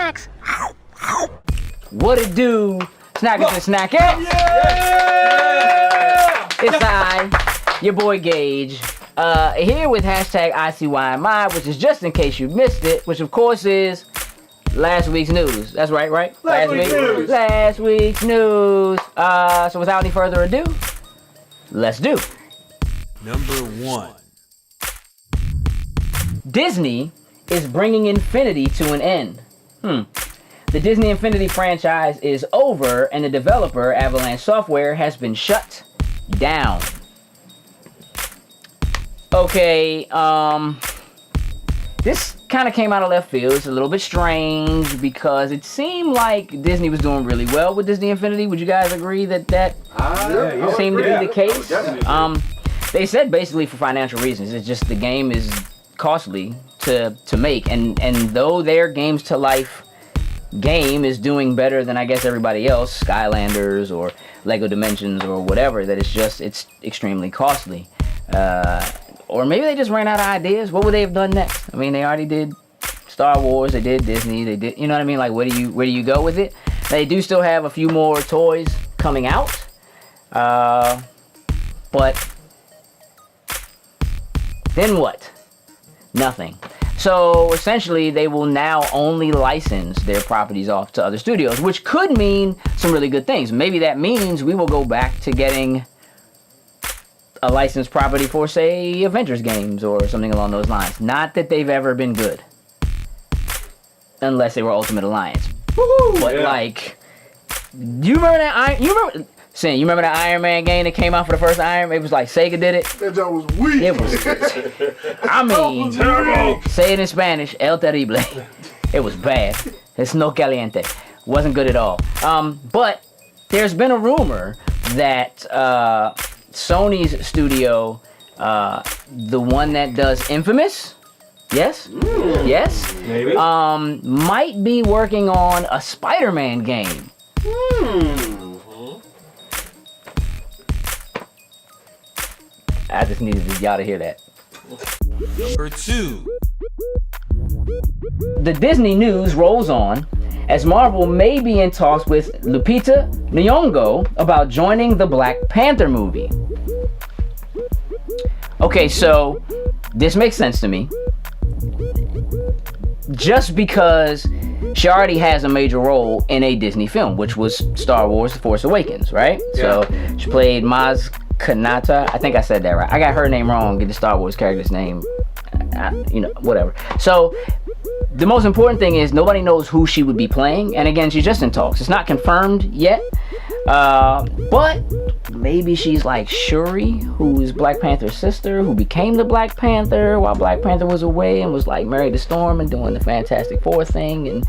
snacks. What it do? Snackers and snackers. Yeah! It's I, your boy Gage, here with hashtag ICYMI, which is just in case you missed it, which of course is last week's news. That's right? Last week's news. Last week's news. So without any further ado, let's do. Number 1. Disney is bringing Infinity to an end. The Disney Infinity franchise is over, and the developer, Avalanche Software, has been shut down. Okay, this kind of came out of left field. It's a little bit strange because it seemed like Disney was doing really well with Disney Infinity. Would you guys agree that seemed to be the case? They said basically for financial reasons. It's just the game is costly to make, and though their games to life game is doing better than I guess everybody else, Skylanders or Lego Dimensions or whatever, that it's extremely costly. Or maybe they just ran out of ideas. What would they have done next? I mean, they already did Star Wars, they did Disney, they did, you know what I mean? Like, where do you go with it? They do still have a few more toys coming out, but then what? Nothing. So essentially, they will now only license their properties off to other studios, which could mean some really good things. Maybe that means we will go back to getting a licensed property for, say, Avengers games or something along those lines. Not that they've ever been good, unless they were Ultimate Alliance. Woo-hoo! But like, you remember that? You remember that Iron Man game that came out for the first Iron Man? It was like Sega did it. That joke was weak. It was. I mean, terrible. Say it in Spanish, El Terrible. It was bad. It's no caliente. Wasn't good at all. But there's been a rumor that Sony's studio, the one that does Infamous, yes, Maybe. might be working on a Spider-Man game. I just needed y'all to hear that. Number 2. The Disney news rolls on as Marvel may be in talks with Lupita Nyong'o about joining the Black Panther movie. Okay, so this makes sense to me. Just because she already has a major role in a Disney film, which was Star Wars: The Force Awakens, right? Yeah. So she played Maz Kanata. I think I said that right. I got her name wrong. Get the Star Wars character's name. Whatever. So the most important thing is nobody knows who she would be playing. And again, she's just in talks. It's not confirmed yet. But maybe she's like Shuri, who's Black Panther's sister, who became the Black Panther while Black Panther was away and was like married to Storm and doing the Fantastic Four thing. And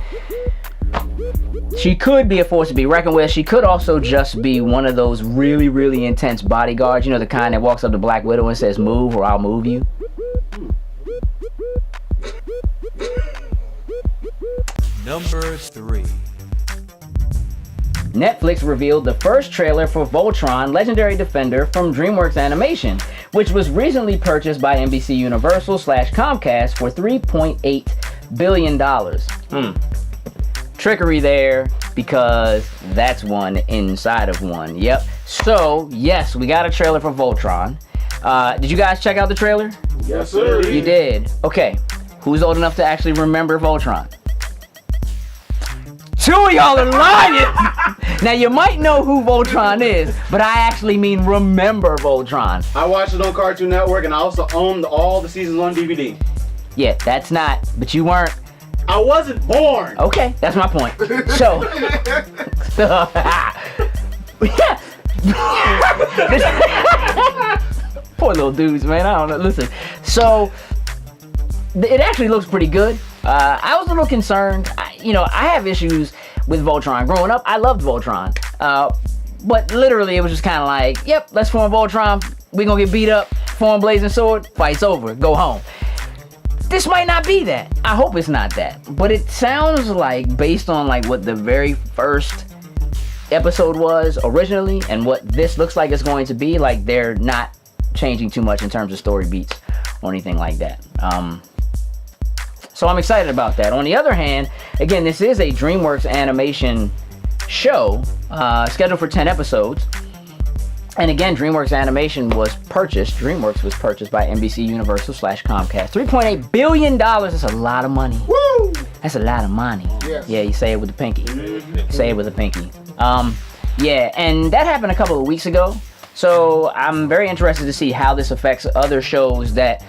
she could be a force to be reckoned with. She could also just be one of those really, really intense bodyguards. You know, the kind that walks up to Black Widow and says, "Move or I'll move you." Number 3. Netflix revealed the first trailer for Voltron, Legendary Defender from DreamWorks Animation, which was recently purchased by NBC Universal / Comcast for $3.8 billion. Trickery there, because that's one inside of one. Yep. So, yes, we got a trailer for Voltron. Did you guys check out the trailer? Yes, sir. You did. Okay. Who's old enough to actually remember Voltron? 2 of y'all are lying! Now, you might know who Voltron is, but I actually mean remember Voltron. I watched it on Cartoon Network, and I also owned all the seasons on DVD. Yeah, that's not, but you weren't. I wasn't born. Okay, that's my point. So, yeah. Poor little dudes, man. I don't know. Listen, so it actually looks pretty good. I was a little concerned. I have issues with Voltron. Growing up, I loved Voltron. But literally, it was just kind of like, yep, let's form Voltron. We're going to get beat up, form Blazing Sword, fight's over, go home. This might not be that. I hope it's not that. But it sounds like, based on like what the very first episode was originally and what this looks like it's going to be, like they're not changing too much in terms of story beats or anything like that. So I'm excited about that. On the other hand, again, this is a DreamWorks animation show scheduled for 10 episodes. And again, DreamWorks Animation DreamWorks was purchased by NBC Universal / Comcast. $3.8 billion, that's a lot of money. Woo! That's a lot of money. Yes. Yeah, you say it with the pinky. Say it with the pinky. Yeah, and that happened a couple of weeks ago. So I'm very interested to see how this affects other shows that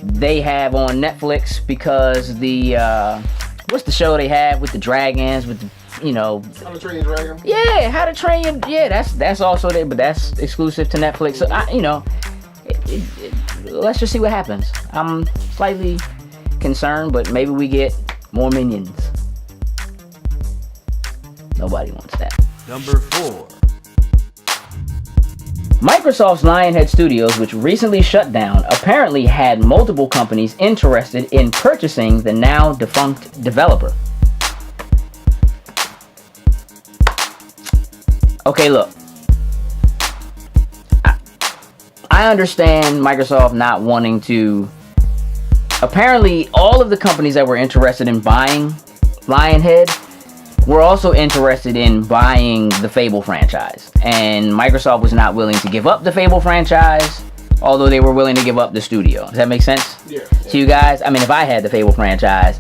they have on Netflix, because what's the show they have with the dragons, with the, How to Train Your Dragon? yeah, How to Train Your, yeah, that's also there, but that's exclusive to Netflix. So let's just see what happens. I'm slightly concerned, but maybe we get more Minions. Nobody wants that. Number 4. Microsoft's Lionhead Studios, which recently shut down, apparently had multiple companies interested in purchasing the now defunct developer. Okay, look. I understand Microsoft not wanting to. Apparently, all of the companies that were interested in buying Lionhead were also interested in buying the Fable franchise. And Microsoft was not willing to give up the Fable franchise, although they were willing to give up the studio. Does that make sense? Yeah. To you guys? I mean, if I had the Fable franchise,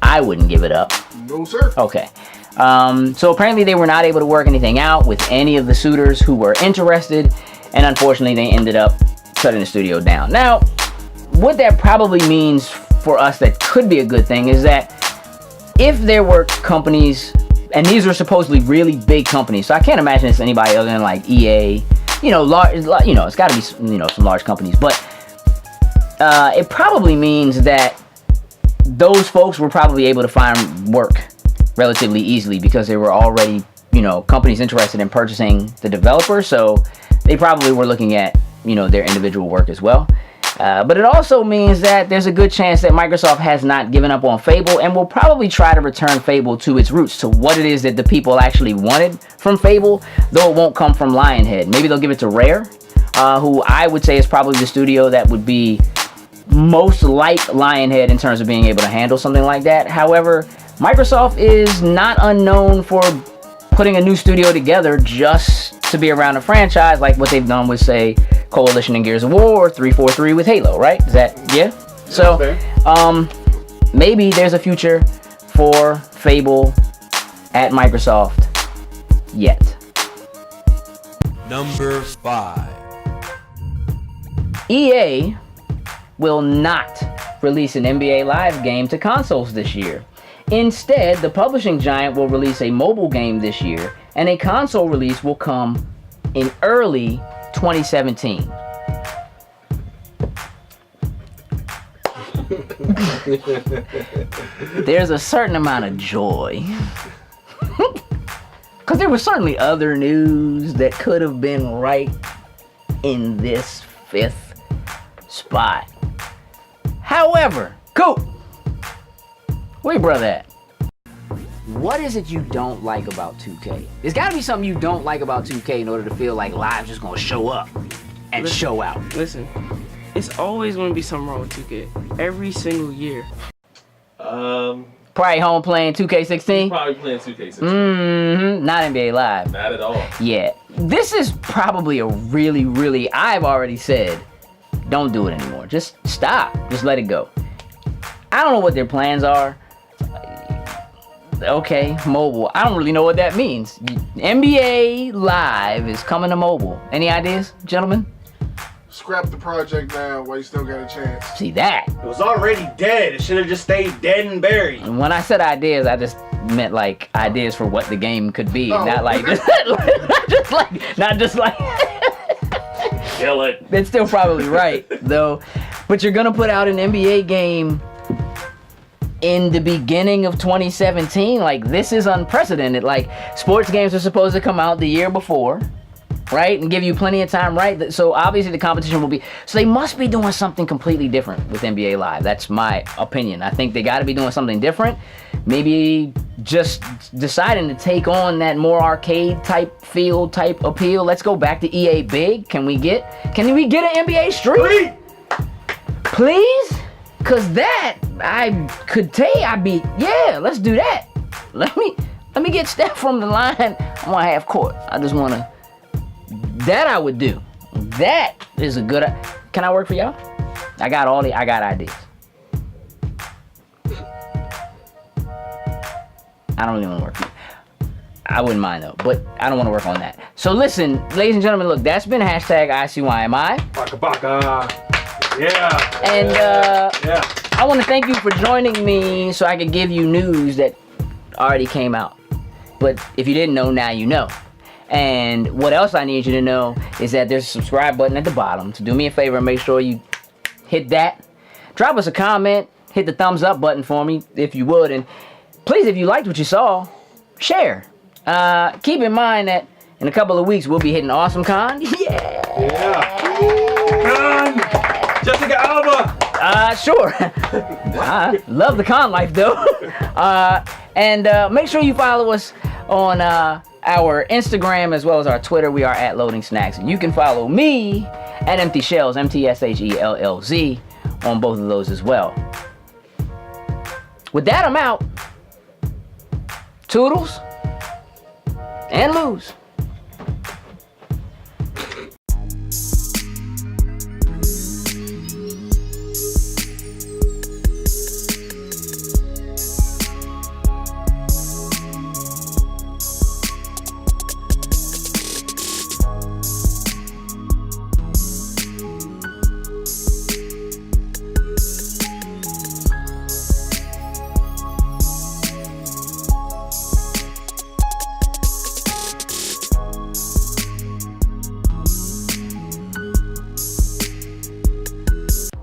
I wouldn't give it up. No, sir. Okay. So apparently they were not able to work anything out with any of the suitors who were interested, and unfortunately they ended up shutting the studio down. Now, what that probably means for us that could be a good thing is that if there were companies, and these are supposedly really big companies, so I can't imagine it's anybody other than like EA, large, it's got to be, some large companies, but it probably means that those folks were probably able to find work relatively easily, because there were already, companies interested in purchasing the developer, so they probably were looking at, their individual work as well. But it also means that there's a good chance that Microsoft has not given up on Fable, and will probably try to return Fable to its roots, to what it is that the people actually wanted from Fable, though it won't come from Lionhead. Maybe they'll give it to Rare, who I would say is probably the studio that would be most like Lionhead in terms of being able to handle something like that. However, Microsoft is not unknown for putting a new studio together just to be around a franchise, like what they've done with, say, Coalition and Gears of War, 343 with Halo, right? Is that, yeah? So, maybe there's a future for Fable at Microsoft yet. Number 5. EA will not release an NBA Live game to consoles this year. Instead, the publishing giant will release a mobile game this year, and a console release will come in early 2017. There's a certain amount of joy. Because there was certainly other news that could have been right in this 5th spot. However, Coop, where your brother at? What is it you don't like about 2K? There's got to be something you don't like about 2K in order to feel like Live's just going to show up and show out. Listen, it's always going to be something wrong with 2K. Every single year. Probably home playing 2K16? Probably playing 2K16. Not NBA Live. Not at all. Yeah. This is probably a really, I've already said, don't do it anymore. Just stop. Just let it go. I don't know what their plans are. Okay, mobile. I don't really know what that means. NBA Live is coming to mobile. Any ideas, gentlemen? Scrap the project now while you still got a chance. See that? It was already dead. It should have just stayed dead and buried. And when I said ideas, I just meant like ideas for what the game could be, not like not just like Kill it. That's still probably right, though. But you're gonna put out an NBA game in the beginning of 2017. Like, this is unprecedented. Like, sports games are supposed to come out the year before, right, and give you plenty of time, right? So obviously the competition will be, so they must be doing something completely different with NBA Live. That's my opinion. I think they got to be doing something different. Maybe just deciding to take on that more arcade type feel, type appeal. Let's go back to EA Big. Can we get an NBA Street? Please? Cause that I could tell you, yeah, let's do that. Let me get Steph from the line on half court. I just wanna, that I would do. That is a good, can I work for y'all? I got ideas. I don't really wanna work for you. I wouldn't mind though, but I don't wanna work on that. So listen, ladies and gentlemen, look, that's been hashtag ICYMI. Baka baka. Yeah. And yeah. I want to thank you for joining me so I could give you news that already came out. But if you didn't know, now you know. And what else I need you to know is that there's a subscribe button at the bottom. So do me a favor and make sure you hit that. Drop us a comment. Hit the thumbs up button for me if you would. And please, if you liked what you saw, share. Keep in mind that in a couple of weeks, we'll be hitting Awesome Con. Yeah. Con. Jessica Alba. Sure. I love the con life though. And make sure you follow us on our Instagram as well as our Twitter. We are at Loading Snacks. And you can follow me at Empty Shells, MTSHELLZ, on both of those as well. With that, I'm out. Toodles and lose.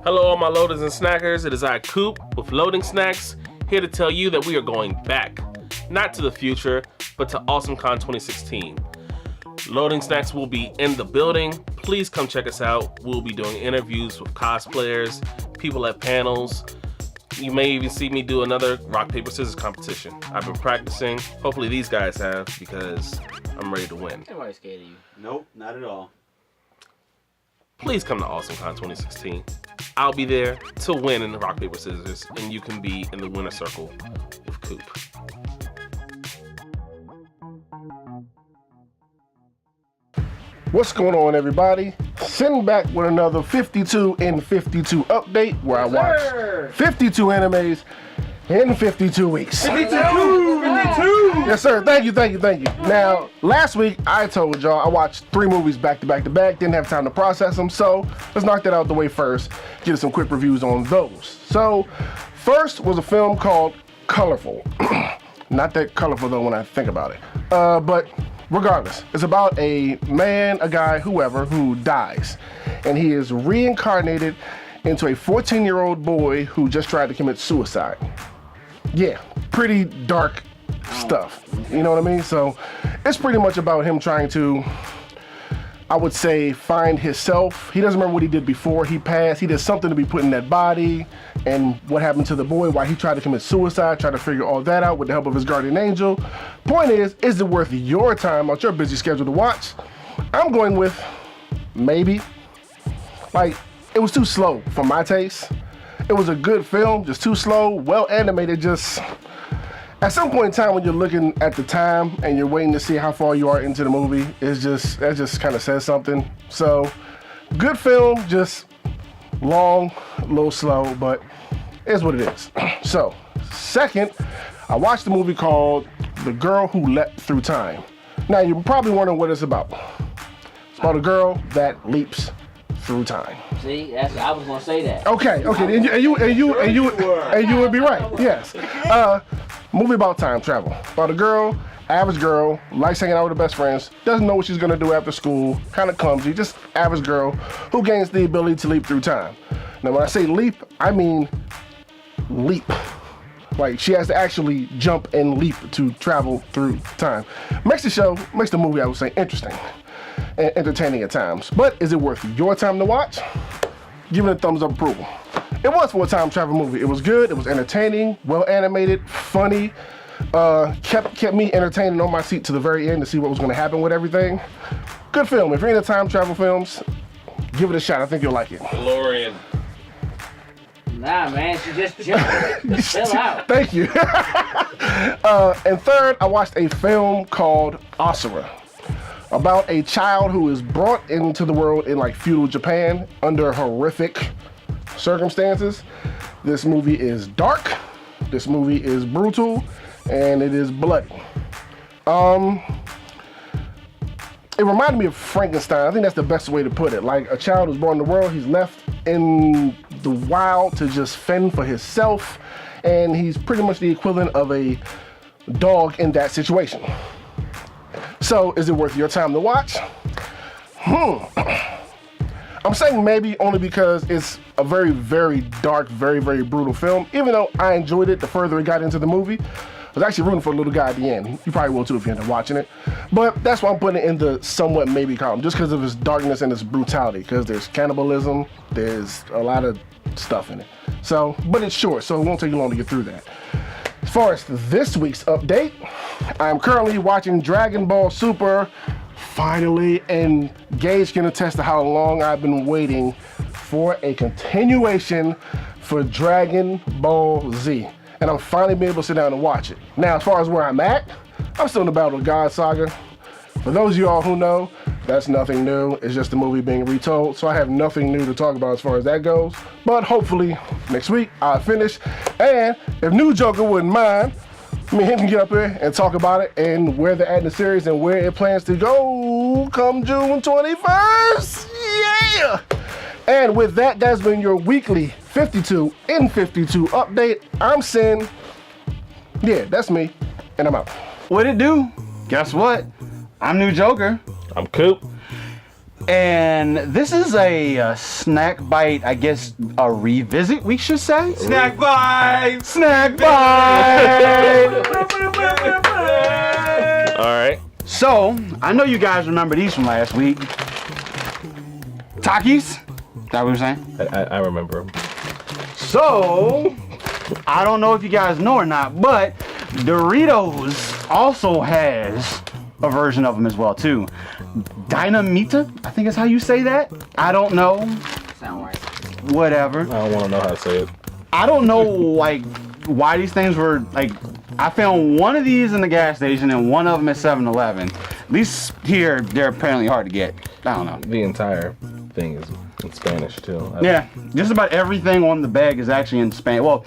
Hello all my loaders and snackers, it is I, Coop, with Loading Snacks, here to tell you that we are going back, not to the future, but to AwesomeCon 2016. Loading Snacks will be in the building. Please come check us out. We'll be doing interviews with cosplayers, people at panels. You may even see me do another rock, paper, scissors competition. I've been practicing. Hopefully these guys have, because I'm ready to win. Nobody's scared of you. Nope, not at all. Please come to AwesomeCon 2016. I'll be there to win in the rock, paper, scissors, and you can be in the winner circle with Coop. What's going on, everybody? Sitting back with another 52 in 52 update where I watch 52 animes in 52 weeks. 52. Yes, sir. Thank you. Now, last week I told y'all I watched 3 movies back to back to back. Didn't have time to process them, so let's knock that out the way first. Give some quick reviews on those. So, first was a film called Colorful. Not that colorful though when I think about it. But regardless, it's about a man, a guy, whoever, who dies, and he is reincarnated into a 14-year-old boy who just tried to commit suicide. Yeah, pretty dark stuff. You know what I mean? So it's pretty much about him trying to, I would say, find himself. He doesn't remember what he did before he passed. He did something to be put in that body, and what happened to the boy, why he tried to commit suicide, try to figure all that out with the help of his guardian angel. Point is it worth your time out your busy schedule to watch? I'm going with maybe. Like, it was too slow for my taste. It was a good film, just too slow, well animated, just at some point in time when you're looking at the time and you're waiting to see how far you are into the movie, that just kind of says something. So, good film, just long, a little slow, but it is what it is. So, second, I watched a movie called The Girl Who Leapt Through Time. Now, you're probably wondering what it's about. It's about a girl that leaps through time. See, I was gonna say that. Okay, and you would be right. Yes. Movie about time travel. About a girl, average girl, likes hanging out with her best friends, doesn't know what she's gonna do after school, kind of clumsy, just average girl who gains the ability to leap through time. Now, when I say leap, I mean leap. Like, she has to actually jump and leap to travel through time. Makes the movie, I would say, interesting and entertaining at times. But is it worth your time to watch? Give it a thumbs up approval. It was for a time travel movie. It was good, it was entertaining, well animated, funny, kept me entertained on my seat to the very end to see what was gonna happen with everything. Good film. If you're into time travel films, give it a shot. I think you'll like it. DeLorean. Nah, man, she just jumped. Chill out. Thank you. And third, I watched a film called Asura, about a child who is brought into the world in like feudal Japan under horrific circumstances. This movie is dark, this movie is brutal, and it is bloody. It reminded me of Frankenstein. I think that's the best way to put it. Like a child who's born in the world, he's left in the wild to just fend for himself, and he's pretty much the equivalent of a dog in that situation. So, is it worth your time to watch? I'm saying maybe only because it's a very, very dark, very, very brutal film. Even though I enjoyed it the further it got into the movie. I was actually rooting for the little guy at the end. You probably will too if you end up watching it. But that's why I'm putting it in the somewhat maybe column, just because of its darkness and its brutality. Because there's cannibalism, there's a lot of stuff in it. So, but it's short, so it won't take you long to get through that. As far as this week's update, I'm currently watching Dragon Ball Super, finally, and Gage can attest to how long I've been waiting for a continuation for Dragon Ball Z. And I'm finally been able to sit down and watch it. Now, as far as where I'm at, I'm still in the Battle of God saga. For those of you all who know, that's nothing new. It's just the movie being retold. So I have nothing new to talk about as far as that goes. But hopefully next week I'll finish. And if NuJoker wouldn't mind, me and him can get up here and talk about it and where they're at in the series and where it plans to go come June 21st. Yeah! And with that, that's been your weekly 52 in 52 update. I'm Sin. Yeah, that's me. And I'm out. What it do? Guess what? I'm NuJoker. I'm Coop. And this is a snack bite, I guess a revisit, we should say. Snack bite! Snack bite! Alright. So, I know you guys remember these from last week. Takis? Is that what you're saying? I remember him. So, I don't know if you guys know or not, but Doritos also has a version of them as well too. Dynamita, I think is how you say that. I don't know. Sound right. Whatever. I don't want to know how to say it. I don't know like why these things were like. I found one of these in the gas station and one of them at 7-Eleven. At least here, they're apparently hard to get. I don't know. The entire thing is in Spanish too. Yeah, just about everything on the bag is actually in Spanish. Well,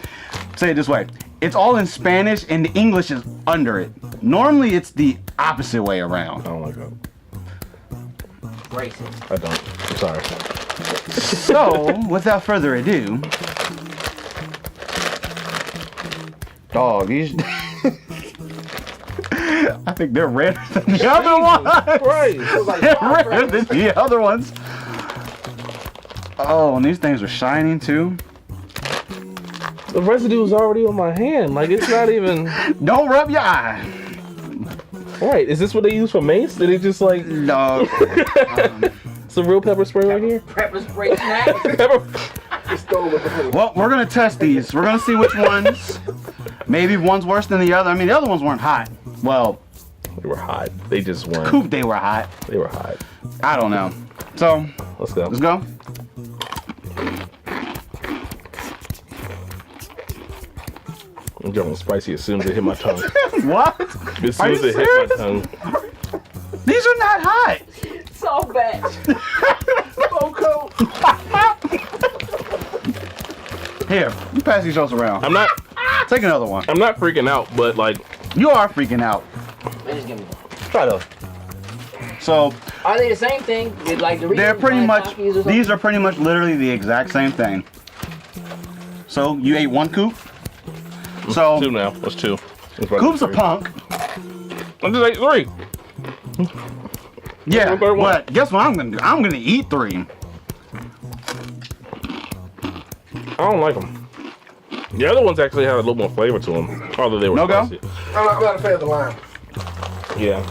say it this way. It's all in Spanish and the English is under it. Normally it's the opposite way around. I don't like that. Racist. I don't. I'm sorry. So, without further ado, dog, these I think they're redder than the other ones. Right. They're redder than the other ones. Oh, and these things are shining too. The residue is already on my hand. Like, it's not even. Don't rub your eye. Right. Is this what they use for mace? Did they just like. No. Some real pepper spray right here? Pepper spray snack. Well, we're gonna test these. We're gonna see which ones. Maybe one's worse than the other. I mean, the other ones weren't hot. Well, They were hot. They just weren't. Coop, they were hot. They were hot. I don't know. So, Let's go. let's go. I'm going spicy as soon as it hit my tongue. What? As soon Are as you it hit my tongue. These are not hot. So bad. Here, you pass these shows around. I'm not Take another one. freaking out, but like. You are freaking out. Just give me one. Try those. So, Are they the same thing? Like the they're pretty much, these are pretty much literally the exact same thing. So, you ate one Coop? So, Two now. That's two. Coop's a punk. I just ate three. Yeah, Third one. but guess what I'm gonna do? I'm gonna eat 3. I don't like them. The other ones actually had a little more flavor to them. Although they were No go? spicy. I'm not a fan of the lime. Yeah.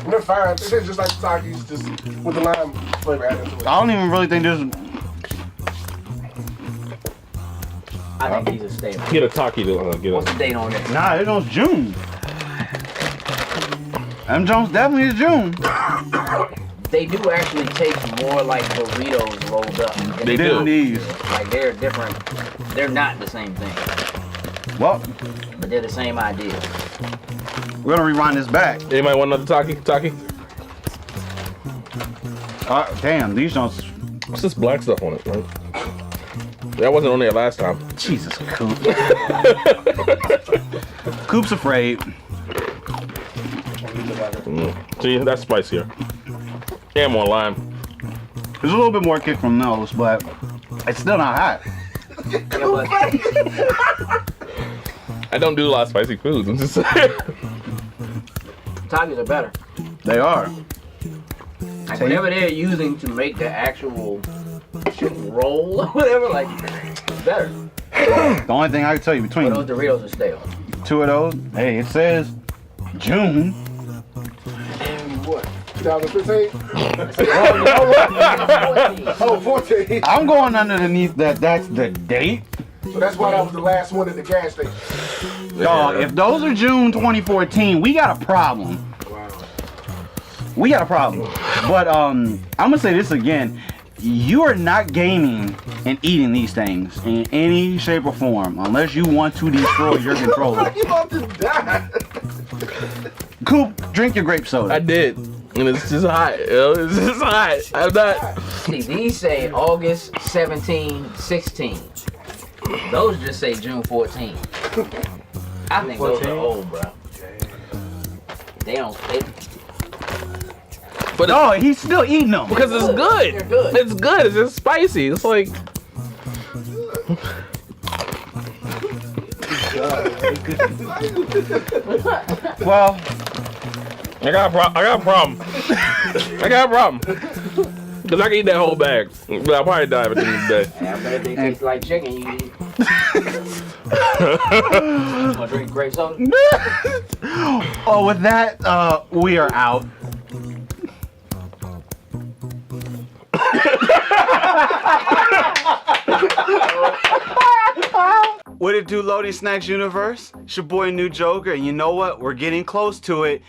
They're fine. It's just like Takis, just with the lime flavor added to it. I don't even really think there's. I think these are stable. Get a Taki to get What's a. the date on it? Nah, it was June. M. Jones definitely is June. They do actually taste more like Doritos rolled up. They do. These. Like they're different. They're not the same thing, Well, but they're the same idea. we're gonna rewind this back. Anybody want another Taki? Damn, these don't. What's this black stuff on it, right? That wasn't on there last time. Jesus, Coop. Coop's afraid. See, that's spicier. And more lime. There's a little bit more kick from those, but it's still not hot. I don't do a lot of spicy foods. I'm just saying. Takis are better. They are. Like whatever they're using to make the actual roll or whatever, like it's better. The only thing I can tell you between But those Doritos are stale. two of those, hey, it says June. And what? 2015? Oh, 14. I'm going underneath that. That's the date. So that's why that was the last one at the gas station. Dog, if those are June 2014, we got a problem. Wow. We got a problem. But I'm gonna say this again. You are not gaming and eating these things in any shape or form unless you want to destroy your controller. You about to die. Coop, drink your grape soda. I did. And it's just hot. It's just hot. I'm not. see, these say August 17, 16. Those just say June 14. I think those are old, bro. They don't. But No, he's still eating them. because it's good. They're good. It's good. It's just spicy. It's like. Well, I got a problem. I got a problem. Because I can eat that whole bag. But I'll probably die at the end of the day. I bet if they taste like chicken, you eat. Wanna drink grape soda? oh, with that, we are out. What it do, Loading Snacks Universe? It's your boy NuJoker, and you know what? We're getting close to it.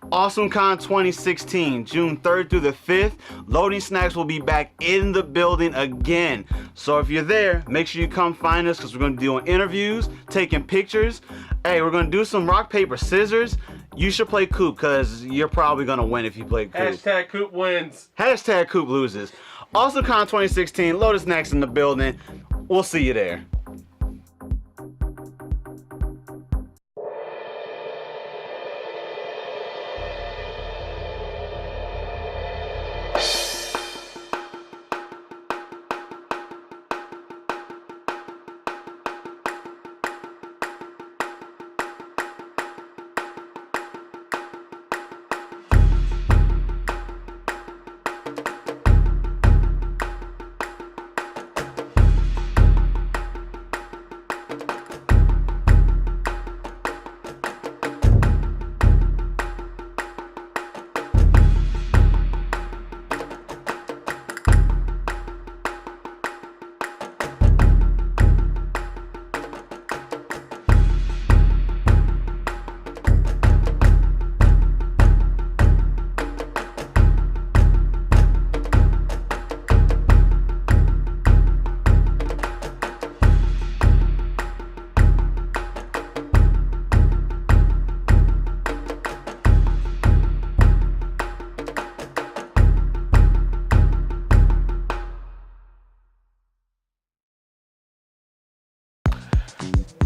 AwesomeCon 2016, June 3rd through the 5th. Loading Snacks will be back in the building again. So if you're there, make sure you come find us because we're going to be doing interviews, taking pictures. Hey, we're going to do some rock, paper, scissors. You should play Coop because you're probably going to win if you play Coop. Hashtag Coop wins. Hashtag Coop loses. AwesomeCon 2016, Loading Snacks in the building. We'll see you there.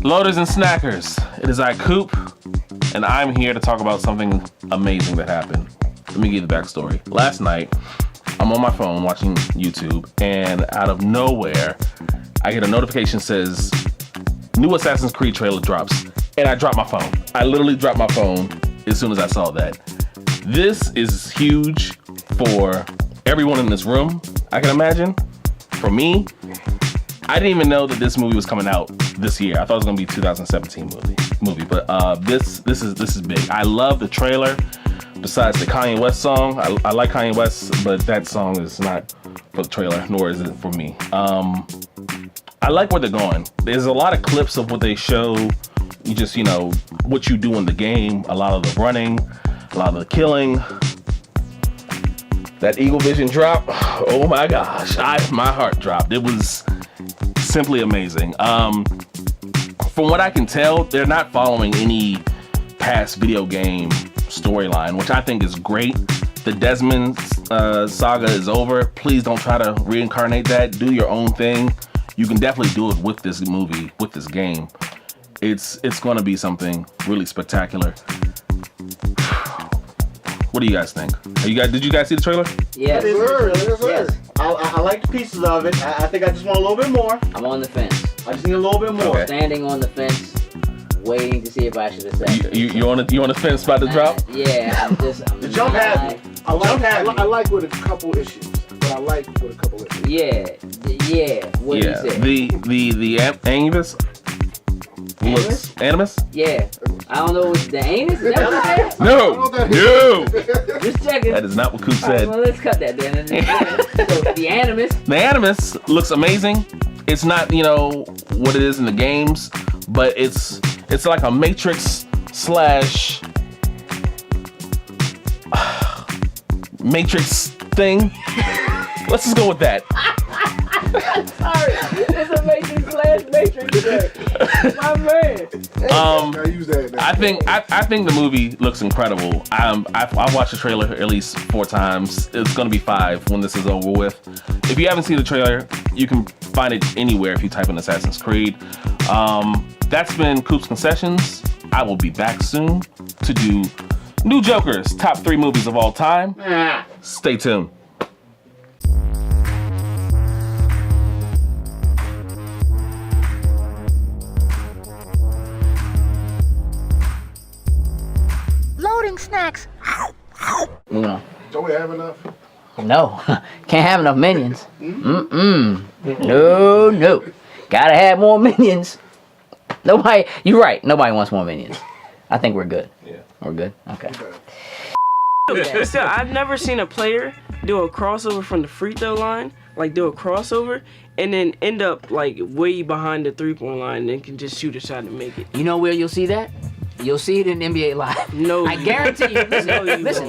Loaders and snackers, it is I, Coop, and I'm here to talk about something amazing that happened. Let me give you the backstory. Last night, I'm on my phone watching YouTube, and out of nowhere, I get a notification says, new Assassin's Creed trailer drops, and I dropped my phone. I literally dropped my phone as soon as I saw that. This is huge for everyone in this room, I can imagine. For me, I didn't even know that this movie was coming out this year. I thought it was gonna be a 2017 movie, but this is big. I love the trailer. Besides the Kanye West song, I like Kanye West, but that song is not for the trailer, nor is it for me. I like where they're going. There's a lot of clips of what they show. You just, what you do in the game. A lot of the running, a lot of the killing. That Eagle Vision drop, oh my gosh, my heart dropped. It was simply amazing. From what I can tell, they're not following any past video game storyline, which I think is great. The Desmond saga is over. Please don't try to reincarnate that. Do your own thing. You can definitely do it with this movie, with this game. It's going to be something really spectacular. What do you guys think? Did you guys see the trailer? Yes. Yes. I like the pieces of it. I think I just want a little bit more. I'm on the fence. I just need a little bit more. Okay. Standing on the fence, waiting to see if I should accept. You on the fence about the drop? Yeah, I'm The jump had me. I like with a couple issues, but I like with a couple issues. Yeah. What did you say? The Animus looks Animus? Yeah. I don't know. The anus? Is that what you said? No. Just checking. That is not what Coop All right, said. well, let's cut that then. So, the Animus. The Animus looks amazing. It's not, what it is in the games, but it's like a Matrix slash Matrix thing. Let's just go with that. Sorry, it's a Matrix slash Matrix thing. My man. I think the movie looks incredible. I've watched the trailer at least 4 times. It's gonna be 5 when this is over with. If you haven't seen the trailer, you can find it anywhere if you type in Assassin's Creed. That's been Coop's Concessions. I will be back soon to do NuJoker's top 3 movies of all time. Stay tuned. Loading snacks. Moving on. Don't we have enough? No, can't have enough minions. No. Gotta have more minions. You're right. Nobody wants more minions. I think we're good. Yeah. We're good? Okay. Still, I've never seen a player do a crossover from the free throw line, like do a crossover, and then end up like way behind the 3-point line and then can just shoot a shot and make it. You know where you'll see that? You'll see it in NBA Live. No, I guarantee you. Listen.